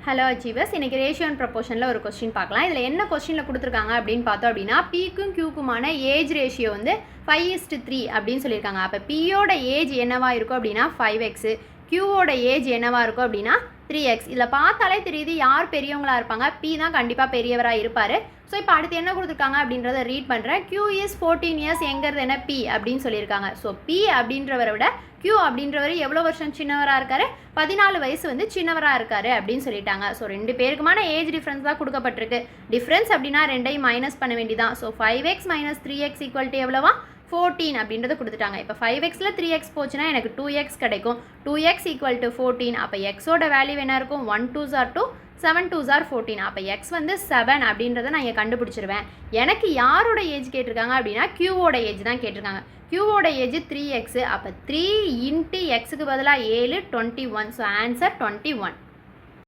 Hello achievers, இன்றைக்கி ratio and ப்ரொபோர்ஷனில் ஒரு question பார்க்கலாம். இதில் என்ன கொஸ்டினில் கொடுத்துருக்காங்க அப்படின்னு பார்த்தோம் அப்படின்னா, பிக்கும் கியூக்குமான ஏஜ் ரேஷியோ வந்து 5:3 அப்படின்னு சொல்லியிருக்காங்க. அப்போ பியோட ஏஜ் என்னவா இருக்கும் அப்படின்னா 5x, கியூவோட ஏஜ் என்னவா இருக்கும் அப்படின்னா 3x. இதில் பார்த்தாலே தெரியுது யார் பெரியவங்களா இருப்பாங்க. பி தான் கண்டிப்பாக பெரியவராக இருப்பார். ஸோ இப்போ அடுத்து என்ன கொடுத்துருக்காங்க அப்படின்றத ரீட் பண்ணுறேன். Q is 14 years, எங்கிறது என்ன P அப்படின்னு சொல்லியிருக்காங்க. ஸோ P அப்படின்றவரை விட Q அப்படின்றவர் எவ்வளோ வருஷம் சின்னவராக இருக்காரு, 14 வயசு வந்து சின்னவராக இருக்காரு அப்படின்னு சொல்லிட்டாங்க. ஸோ ரெண்டு பேருக்குமான ஏஜ் டிஃப்ரென்ஸ் தான் கொடுக்கப்பட்டிருக்கு. டிஃப்ரென்ஸ் அப்படின்னா ரெண்டையும் மைனஸ் பண்ண வேண்டியதான். ஸோ 5x - 3x = எவ்வளவா 14 அப்படின்றத கொடுத்துட்டாங்க. இப்போ 5xல் 3x போச்சுன்னா எனக்கு 2x கிடைக்கும். 2x = 14. அப்போ எக்ஸோட வேல்யூ என்ன இருக்கும்? 1 2s are 2, 7 2s are 14. அப்போ எக்ஸ் வந்து 7 அப்படின்றத நான் இங்கே கண்டுபிடிச்சிருவேன். எனக்கு யாரோட ஏஜ் கேட்டிருக்காங்க அப்படின்னா கியூவோட ஏஜ் தான் கேட்டிருக்காங்க. கியூவோட ஏஜ் 3x. அப்போ 3 × xக்கு பதிலாக 7 21. So answer 21.